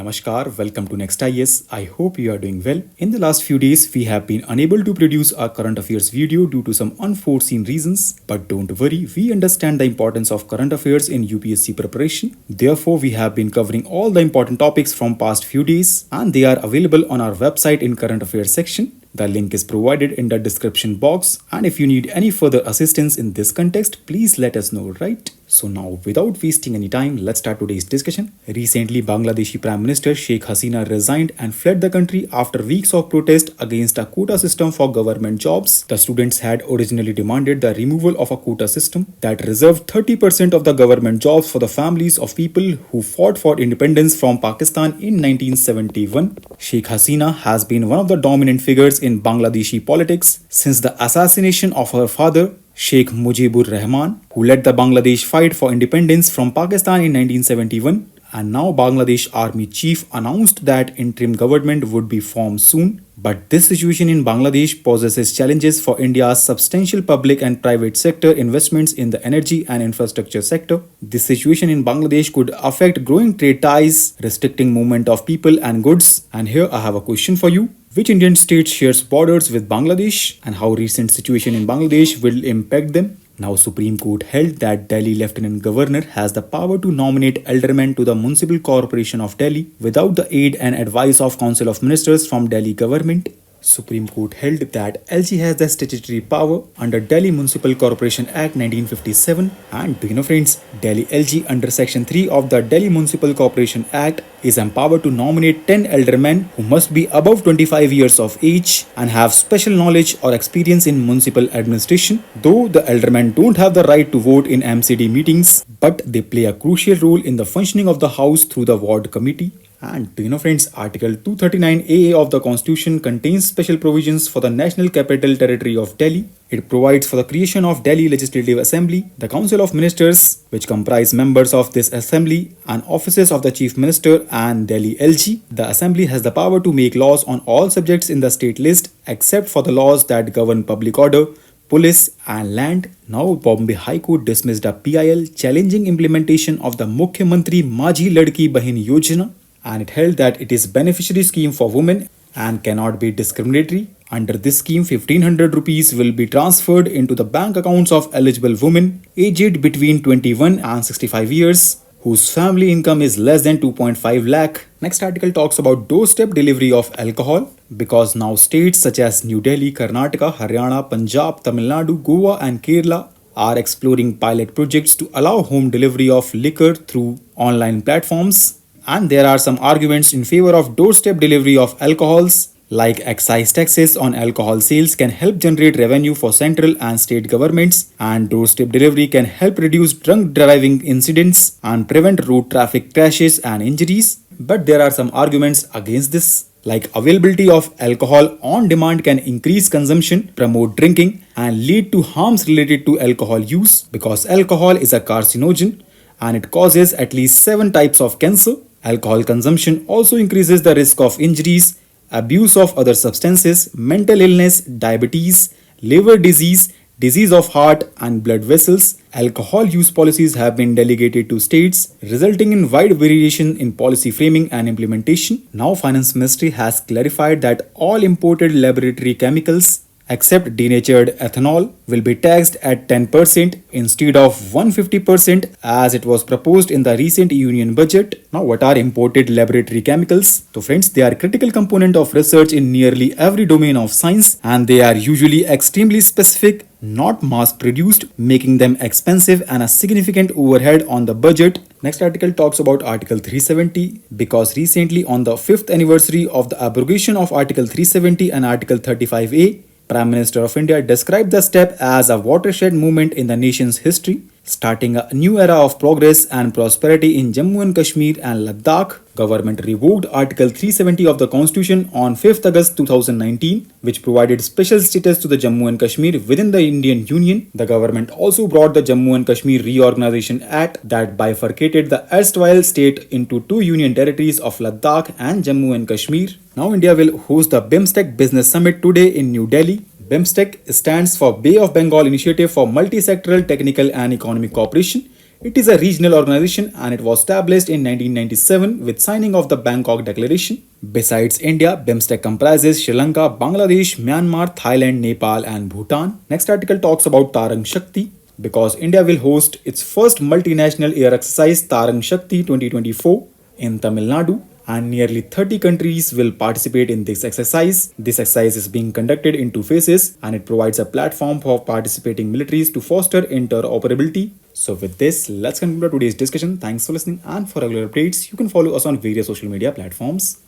Namaskar, welcome to Next IS. I hope you are doing well. In the last few days, we have been unable to produce our current affairs video due to some unforeseen reasons. But don't worry, we understand the importance of current affairs in UPSC preparation. Therefore, we have been covering all the important topics from past few days and they are available on our website in current affairs section. The link is provided in the description box, and if you need any further assistance in this context, please let us know, right? So now, without wasting any time, let's start today's discussion. Recently, Bangladeshi Prime Minister Sheikh Hasina resigned and fled the country after weeks of protest against a quota system for government jobs. The students had originally demanded the removal of a quota system that reserved 30% of the government jobs for the families of people who fought for independence from Pakistan in 1971. Sheikh Hasina has been one of the dominant figures in Bangladeshi politics since the assassination of her father, Sheikh Mujibur Rahman, who led the Bangladesh fight for independence from Pakistan in 1971, and now Bangladesh Army Chief announced that interim government would be formed soon. But this situation in Bangladesh poses challenges for India's substantial public and private sector investments in the energy and infrastructure sector. This situation in Bangladesh could affect growing trade ties, restricting movement of people and goods. And here I have a question for you. Which Indian state shares borders with Bangladesh and how recent situation in Bangladesh will impact them? Now, Supreme Court held that Delhi Lieutenant Governor has the power to nominate aldermen to the Municipal Corporation of Delhi without the aid and advice of Council of Ministers from Delhi government. Supreme Court held that LG has the statutory power under Delhi Municipal Corporation Act 1957, and do you know friends, Delhi LG under Section 3 of the Delhi Municipal Corporation Act is empowered to nominate 10 aldermen who must be above 25 years of age and have special knowledge or experience in municipal administration. Though the aldermen don't have the right to vote in MCD meetings, but they play a crucial role in the functioning of the House through the ward committee. And do you know friends, Article 239AA of the Constitution contains special provisions for the National Capital Territory of Delhi. It provides for the creation of Delhi Legislative Assembly, the Council of Ministers, which comprise members of this assembly, and offices of the Chief Minister and Delhi LG. The assembly has the power to make laws on all subjects in the state list except for the laws that govern public order, police and land. Now, Bombay High Court dismissed a PIL challenging implementation of the Mukhyamantri Majhi Ladki Bahin Yojana, and it held that it is beneficiary scheme for women and cannot be discriminatory. Under this scheme, 1500 rupees will be transferred into the bank accounts of eligible women aged between 21 and 65 years whose family income is less than 2.5 lakh. Next article talks about doorstep delivery of alcohol, because now states such as New Delhi, Karnataka, Haryana, Punjab, Tamil Nadu, Goa and Kerala are exploring pilot projects to allow home delivery of liquor through online platforms. And there are some arguments in favor of doorstep delivery of alcohols, like excise taxes on alcohol sales can help generate revenue for central and state governments, and doorstep delivery can help reduce drunk driving incidents and prevent road traffic crashes and injuries. But there are some arguments against this, like availability of alcohol on demand can increase consumption, promote drinking, and lead to harms related to alcohol use, because alcohol is a carcinogen and it causes at least 7 types of cancer. Alcohol consumption also increases the risk of injuries, abuse of other substances, mental illness, diabetes, liver disease, disease of heart and blood vessels. Alcohol use policies have been delegated to states, resulting in wide variation in policy framing and implementation. Now, Finance Ministry has clarified that all imported laboratory chemicals except denatured ethanol will be taxed at 10% instead of 150% as it was proposed in the recent union budget. Now, what are imported laboratory chemicals? So friends, they are a critical component of research in nearly every domain of science, and they are usually extremely specific, not mass produced, making them expensive and a significant overhead on the budget. Next article talks about Article 370, because recently on the 5th anniversary of the abrogation of Article 370 and Article 35A, Prime Minister of India described the step as a watershed moment in the nation's history, starting a new era of progress and prosperity in Jammu and Kashmir and Ladakh. Government revoked Article 370 of the Constitution on 5th August 2019, which provided special status to the Jammu and Kashmir within the Indian Union. The government also brought the Jammu and Kashmir Reorganization Act that bifurcated the erstwhile state into 2 union territories of Ladakh and Jammu and Kashmir. Now India will host the BIMSTEC Business Summit today in New Delhi. BIMSTEC stands for Bay of Bengal Initiative for Multi-Sectoral Technical and Economic Cooperation. It is a regional organization and it was established in 1997 with signing of the Bangkok Declaration. Besides India, BIMSTEC comprises Sri Lanka, Bangladesh, Myanmar, Thailand, Nepal and Bhutan. Next article talks about Tarang Shakti. Because India will host its first multinational air exercise Tarang Shakti 2024 in Tamil Nadu and nearly 30 countries will participate in this exercise. This exercise is being conducted in two phases and it provides a platform for participating militaries to foster interoperability. So with this, let's conclude today's discussion. Thanks for listening and for regular updates, you can follow us on various social media platforms.